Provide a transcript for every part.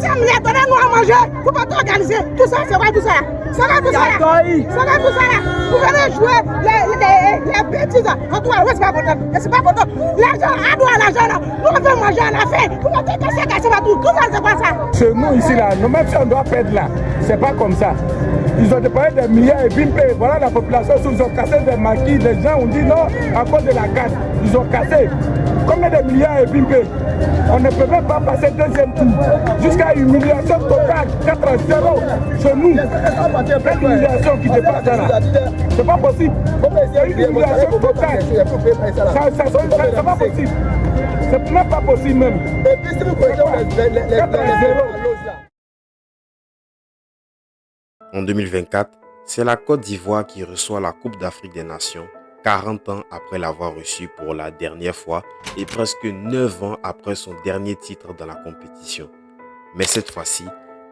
s'assemblée, donnez-nous à manger, vous pouvez tout organiser. Tout ça, c'est quoi tout ça? C'est quoi tout ça? C'est quoi tout ça? Vous venez jouer les bêtises. En tout cas, c'est pas bon. C'est pas bon. L'argent, à nous, l'argent, nous on veut manger à la fin. Vous pouvez tout casser partout. Tout ça, c'est quoi ça? Chez nous, ici, là, même si on doit perdre là, c'est pas comme ça. Ils ont déployé des milliards et Bimpe, voilà la population, ils ont cassé des maquis, les gens ont dit non, à cause de la carte, ils ont cassé. Combien de milliards et Bimpe? On ne peut même pas passer deuxième tour, jusqu'à une humiliation totale, 4-0 chez nous. Une humiliation qui dépasse là. C'est pas possible. C'est une humiliation totale. C'est pas possible. C'est même pas possible même. 4-0. En 2024, c'est la Côte d'Ivoire qui reçoit la Coupe d'Afrique des Nations, 40 ans après l'avoir reçue pour la dernière fois et presque 9 ans après son dernier titre dans la compétition. Mais cette fois-ci,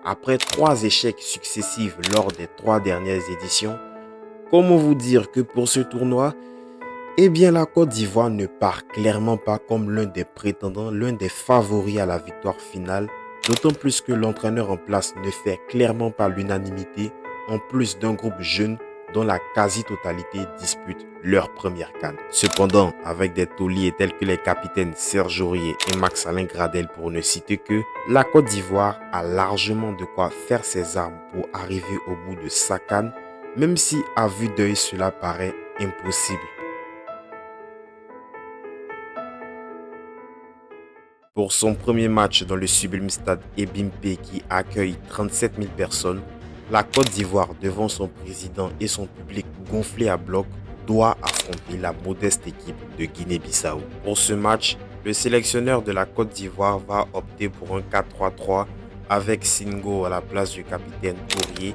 après 3 échecs successifs lors des 3 dernières éditions, comment vous dire que pour ce tournoi, eh bien la Côte d'Ivoire ne part clairement pas comme l'un des prétendants, l'un des favoris à la victoire finale, d'autant plus que l'entraîneur en place ne fait clairement pas l'unanimité, en plus d'un groupe jeune dont la quasi-totalité dispute leur première CAN. Cependant, avec des tauliers tels que les capitaines Serge Aurier et Max-Alain Gradel pour ne citer que, la Côte d'Ivoire a largement de quoi faire ses armes pour arriver au bout de sa CAN, même si à vue d'œil cela paraît impossible. Pour son premier match dans le sublime stade Ebimpe qui accueille 37 000 personnes, la Côte d'Ivoire, devant son président et son public gonflé à bloc, doit affronter la modeste équipe de Guinée-Bissau. Pour ce match, le sélectionneur de la Côte d'Ivoire va opter pour un 4-3-3 avec Singo à la place du capitaine Aurier.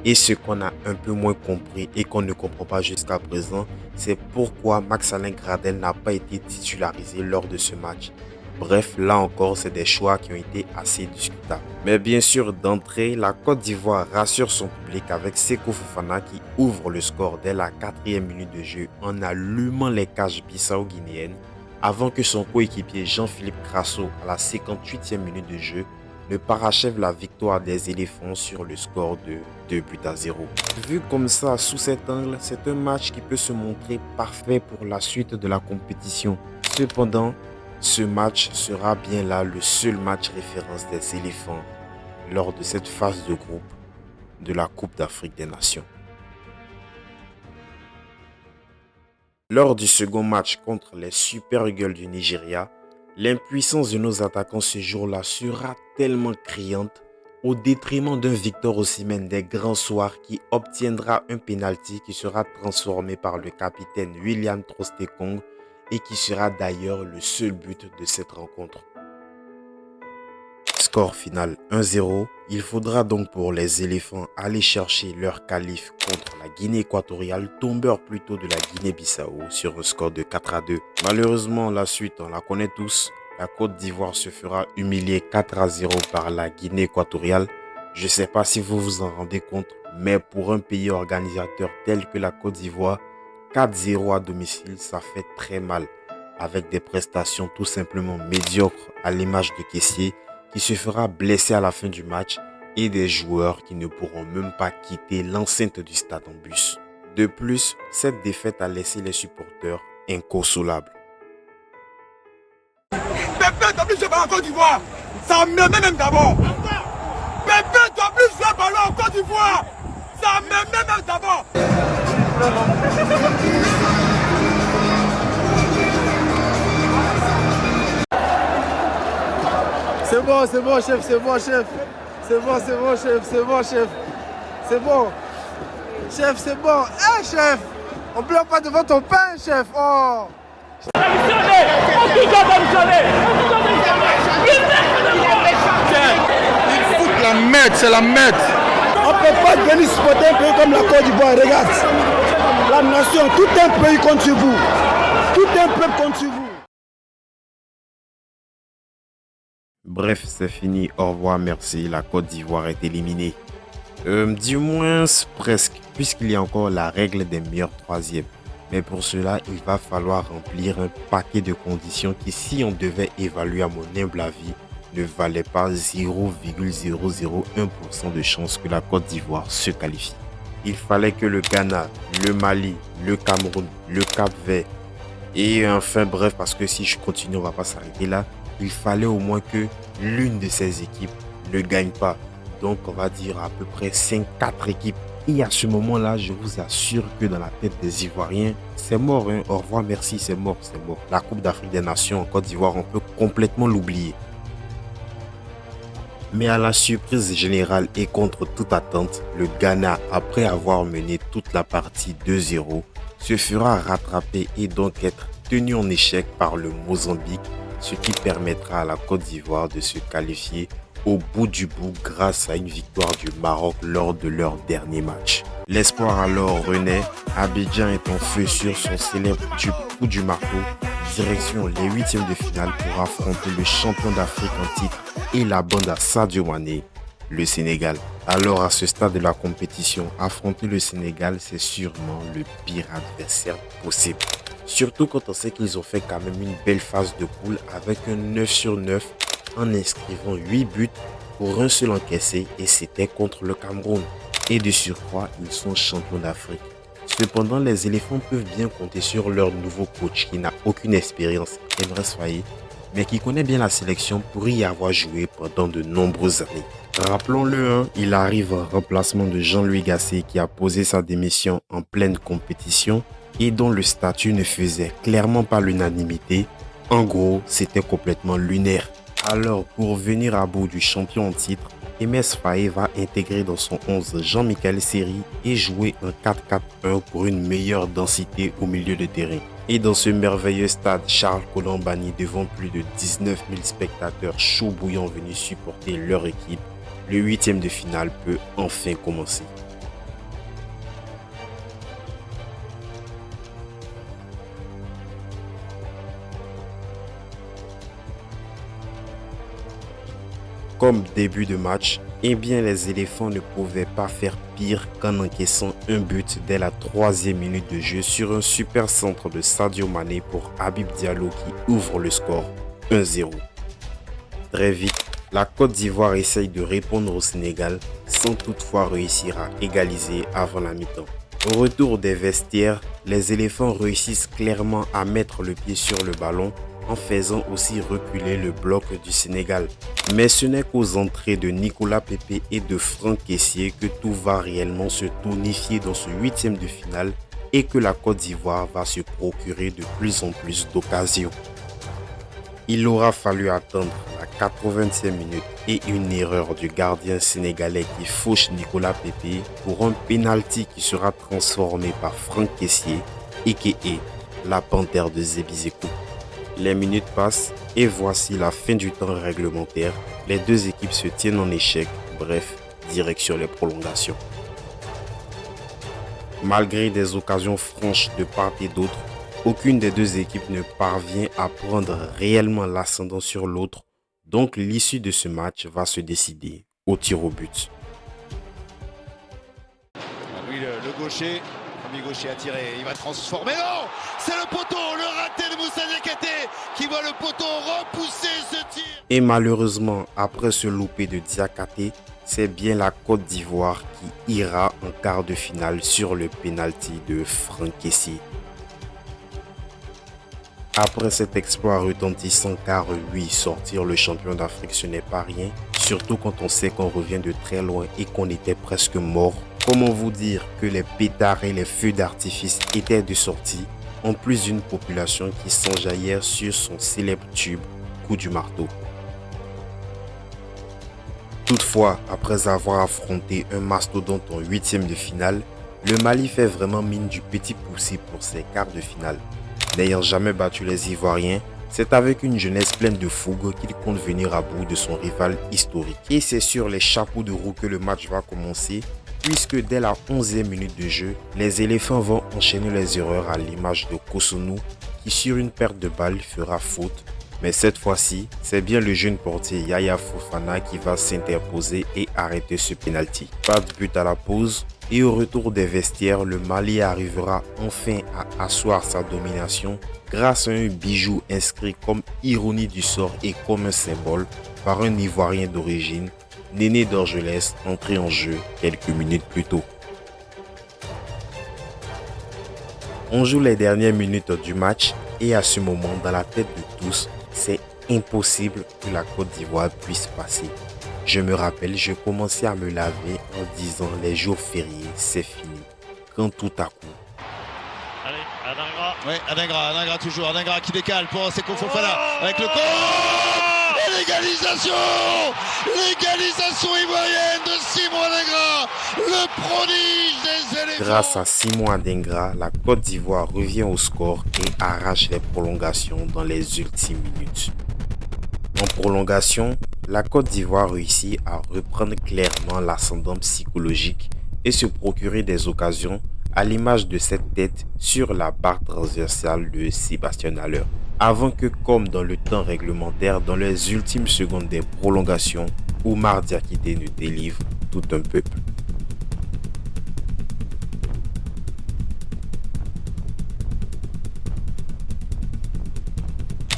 Et ce qu'on a un peu moins compris et qu'on ne comprend pas jusqu'à présent, c'est pourquoi Max-Alain Gradel n'a pas été titularisé lors de ce match. Bref, là encore, c'est des choix qui ont été assez discutables. Mais bien sûr, d'entrée, la Côte d'Ivoire rassure son public avec Seko Fofana qui ouvre le score dès la 4e minute de jeu en allumant les cages bissau-guinéennes avant que son coéquipier Jean-Philippe Crasso à la 58e minute de jeu ne parachève la victoire des éléphants sur le score de 2-0. Vu comme ça, sous cet angle, c'est un match qui peut se montrer parfait pour la suite de la compétition. Cependant, ce match sera bien là le seul match référence des éléphants lors de cette phase de groupe de la Coupe d'Afrique des Nations. Lors du second match contre les Super Eagles du Nigeria, l'impuissance de nos attaquants ce jour-là sera tellement criante au détriment d'un Victor Osimhen des grands soirs qui obtiendra un penalty qui sera transformé par le capitaine William Trostekong et qui sera d'ailleurs le seul but de cette rencontre. Score final 1-0, il faudra donc pour les éléphants aller chercher leur qualif contre la Guinée équatoriale, tombeur plutôt de la Guinée-Bissau sur un score de 4-2. Malheureusement, la suite on la connaît tous, la Côte d'Ivoire se fera humilier 4-0 par la Guinée équatoriale. Je ne sais pas si vous vous en rendez compte, mais pour un pays organisateur tel que la Côte d'Ivoire, 4-0 à domicile, ça fait très mal, avec des prestations tout simplement médiocres à l'image de Kessié, qui se fera blesser à la fin du match, et des joueurs qui ne pourront même pas quitter l'enceinte du stade en bus. De plus, cette défaite a laissé les supporters inconsolables. Pépé doit plus jouer ballon en Côte d'Ivoire, ça me met même d'abord. Pépé doit plus jouer ballon en Côte d'Ivoire, ça me met même d'abord. C'est bon, chef, c'est bon, chef. C'est bon, chef, c'est bon, chef. C'est bon. Chef, c'est bon. Eh, chef, on pleure pas devant ton pain, chef. Oh. Il fout la merde, c'est la merde. On ne peut pas venir supporter un pays comme la Côte d'Ivoire. Regarde, la nation, tout un pays contre vous. Tout un peuple contre vous. Bref, c'est fini. Au revoir, merci. La Côte d'Ivoire est éliminée. Du moins, presque, puisqu'il y a encore la règle des meilleurs troisièmes. Mais pour cela, il va falloir remplir un paquet de conditions qui, si on devait évaluer à mon humble avis, ne valait pas 0,001% de chance que la Côte d'Ivoire se qualifie. Il fallait que le Ghana, le Mali, le Cameroun, le Cap-Vert et enfin bref, parce que si je continue on va pas s'arrêter là, il fallait au moins que l'une de ces équipes ne gagne pas. Donc on va dire à peu près 4 équipes. Et à ce moment-là, je vous assure que dans la tête des Ivoiriens, c'est mort, hein. Au revoir, merci, c'est mort, c'est mort. La Coupe d'Afrique des Nations en Côte d'Ivoire, on peut complètement l'oublier. Mais à la surprise générale et contre toute attente, le Ghana, après avoir mené toute la partie 2-0, se fera rattraper et donc être tenu en échec par le Mozambique, ce qui permettra à la Côte d'Ivoire de se qualifier au bout du bout grâce à une victoire du Maroc lors de leur dernier match. L'espoir alors renaît, Abidjan est en feu sur son célèbre coup du marteau, direction les huitièmes de finale pour affronter le champion d'Afrique en titre et la bande à Sadio Mané, le Sénégal. Alors à ce stade de la compétition, affronter le Sénégal c'est sûrement le pire adversaire possible. Surtout quand on sait qu'ils ont fait quand même une belle phase de poule avec un 9 sur 9 en inscrivant 8 buts pour un seul encaissé et c'était contre le Cameroun. Et de surcroît, ils sont champions d'Afrique. Cependant, les éléphants peuvent bien compter sur leur nouveau coach qui n'a aucune expérience, Emrys Faé, mais qui connaît bien la sélection pour y avoir joué pendant de nombreuses années. Rappelons-le, il arrive en remplacement de Jean-Louis Gasset qui a posé sa démission en pleine compétition et dont le statut ne faisait clairement pas l'unanimité. En gros, c'était complètement lunaire. Alors, pour venir à bout du champion en titre, Emrys Faé va intégrer dans son 11 Jean-Michel Seri et jouer un 4-4-1 pour une meilleure densité au milieu de terrain. Et dans ce merveilleux stade Charles Konan-Banny devant plus de 19 000 spectateurs chauds bouillants venus supporter leur équipe, le huitième de finale peut enfin commencer. Comme début de match, eh bien les éléphants ne pouvaient pas faire pire qu'en encaissant un but dès la 3e minute de jeu sur un super centre de Sadio Mané pour Habib Diallo qui ouvre le score 1-0. Très vite, la Côte d'Ivoire essaye de répondre au Sénégal sans toutefois réussir à égaliser avant la mi-temps. Au retour des vestiaires, les éléphants réussissent clairement à mettre le pied sur le ballon en faisant aussi reculer le bloc du Sénégal. Mais ce n'est qu'aux entrées de Nicolas Pepe et de Franck Kessié que tout va réellement se tonifier dans ce huitième de finale et que la Côte d'Ivoire va se procurer de plus en plus d'occasions. Il aura fallu attendre la 80e minute et une erreur du gardien sénégalais qui fauche Nicolas Pepe pour un penalty qui sera transformé par Franck Kessié, a.k.a. la panthère de Zébizékou. Les minutes passent et voici la fin du temps réglementaire. Les deux équipes se tiennent en échec, bref, direction les prolongations. Malgré des occasions franches de part et d'autre, aucune des deux équipes ne parvient à prendre réellement l'ascendant sur l'autre, donc l'issue de ce match va se décider au tir au but. Oui, le gaucher. Premier gaucher a tiré, il va transformer. Non, c'est le poteau, le raté de Moussa Diakité qui voit le poteau repousser ce tir. Et malheureusement, après ce loupé de Diakité, c'est bien la Côte d'Ivoire qui ira en quart de finale sur le penalty de Franck Kessié. Après cet exploit retentissant, car oui, sortir le champion d'Afrique ce n'est pas rien, surtout quand on sait qu'on revient de très loin et qu'on était presque mort. Comment vous dire que les pétards et les feux d'artifice étaient de sortie, en plus d'une population qui s'enjaillait sur son célèbre tube coup du marteau. Toutefois, après avoir affronté un mastodonte en huitième de finale, le Mali fait vraiment mine du petit poussé pour ses quarts de finale. N'ayant jamais battu les Ivoiriens, c'est avec une jeunesse pleine de fougue qu'il compte venir à bout de son rival historique. Et c'est sur les chapeaux de roue que le match va commencer, puisque dès la 11e minute de jeu, les éléphants vont enchaîner les erreurs à l'image de Kosonou qui sur une perte de balle fera faute. Mais cette fois-ci, c'est bien le jeune portier Yaya Fofana qui va s'interposer et arrêter ce penalty. Pas de but à la pause et au retour des vestiaires, le Mali arrivera enfin à asseoir sa domination grâce à un bijou inscrit comme ironie du sort et comme un symbole. par un Ivoirien d'origine, Néné Dorgelès, entré en jeu quelques minutes plus tôt. On joue les dernières minutes du match et à ce moment, dans la tête de tous, c'est impossible que la Côte d'Ivoire puisse passer. Je me rappelle, je commençais à me laver en disant les jours fériés, c'est fini. Quand tout à coup... Allez, Adingra. Oui, Adingra toujours. Adingra qui décale pour Seko Fofana avec le corps. Et l'égalisation ivoirienne de Simon Adingra, le prodige des éléphants. Grâce à Simon Adingra, la Côte d'Ivoire revient au score et arrache les prolongations dans les ultimes minutes. En prolongation, la Côte d'Ivoire réussit à reprendre clairement l'ascendant psychologique et se procurer des occasions à l'image de cette tête sur la barre transversale de Sébastien Haller. Avant que, comme dans le temps réglementaire, dans les ultimes secondes des prolongations, Oumar Diakité ne délivre tout un peuple.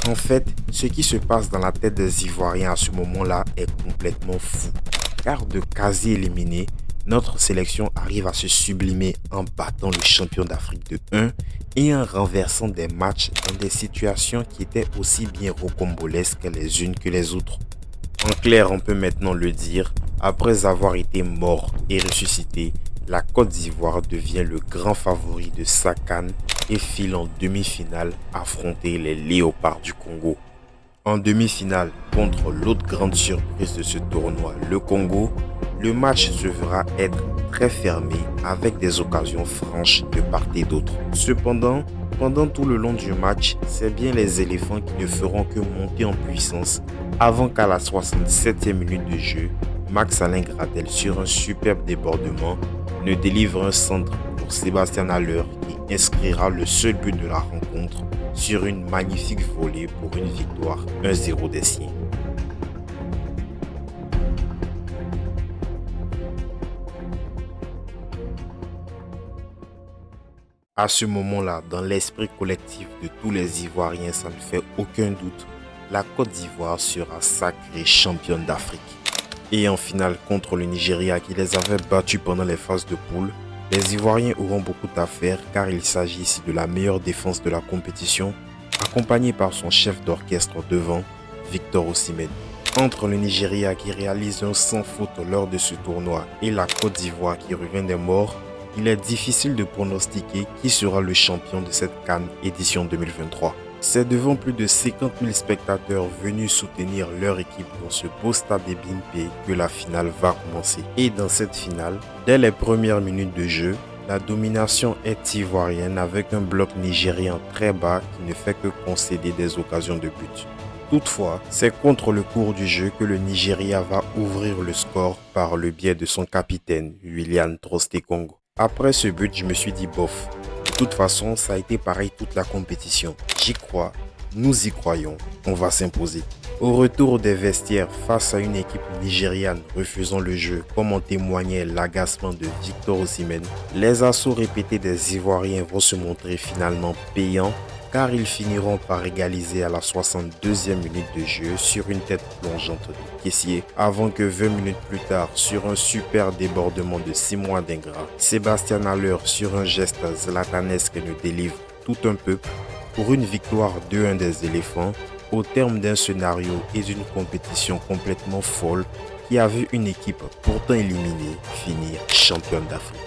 En fait, ce qui se passe dans la tête des Ivoiriens à ce moment-là est complètement fou. Car de quasi éliminé, notre sélection arrive à se sublimer en battant le champion d'Afrique de 1 et en renversant des matchs dans des situations qui étaient aussi bien rocambolesques les unes que les autres. En clair, on peut maintenant le dire, après avoir été mort et ressuscité, la Côte d'Ivoire devient le grand favori de sa CAN et file en demi-finale affronter les Léopards du Congo. En demi-finale, contre l'autre grande surprise de ce tournoi, le Congo, le match se verra être très fermé avec des occasions franches de part et d'autre. Cependant, pendant tout le long du match, c'est bien les éléphants qui ne feront que monter en puissance avant qu'à la 67e minute de jeu, Max-Alain Gradel, sur un superbe débordement, ne délivre un centre pour Sébastien Haller qui inscrira le seul but de la rencontre sur une magnifique volée pour une victoire 1-0 des siens. À ce moment-là, dans l'esprit collectif de tous les Ivoiriens, ça ne fait aucun doute, la Côte d'Ivoire sera sacrée championne d'Afrique. Et en finale contre le Nigeria qui les avait battus pendant les phases de poule, les Ivoiriens auront beaucoup à faire car il s'agit ici de la meilleure défense de la compétition, accompagné par son chef d'orchestre devant, Victor Osimhen. Entre le Nigeria qui réalise un sans faute lors de ce tournoi et la Côte d'Ivoire qui revient des morts, il est difficile de pronostiquer qui sera le champion de cette CAN édition 2023. C'est devant plus de 50 000 spectateurs venus soutenir leur équipe dans ce beau stade de Bimpe que la finale va commencer. Et dans cette finale, dès les premières minutes de jeu, la domination est ivoirienne avec un bloc nigérien très bas qui ne fait que concéder des occasions de but. Toutefois, c'est contre le cours du jeu que le Nigeria va ouvrir le score par le biais de son capitaine, William Troost-Ekong. Après ce but, je me suis dit bof. De toute façon, ça a été pareil toute la compétition. J'y crois, nous y croyons, on va s'imposer. Au retour des vestiaires face à une équipe nigériane refusant le jeu, comme en témoignait l'agacement de Victor Osimhen, les assauts répétés des Ivoiriens vont se montrer finalement payants car ils finiront par égaliser à la 62e minute de jeu sur une tête plongeante de caissier avant que 20 minutes plus tard, sur un super débordement de Simon Adingra, Sébastien Haller sur un geste zlatanesque ne délivre tout un peuple pour une victoire 2-1 des éléphants au terme d'un scénario et d'une compétition complètement folle qui a vu une équipe pourtant éliminée finir championne d'Afrique.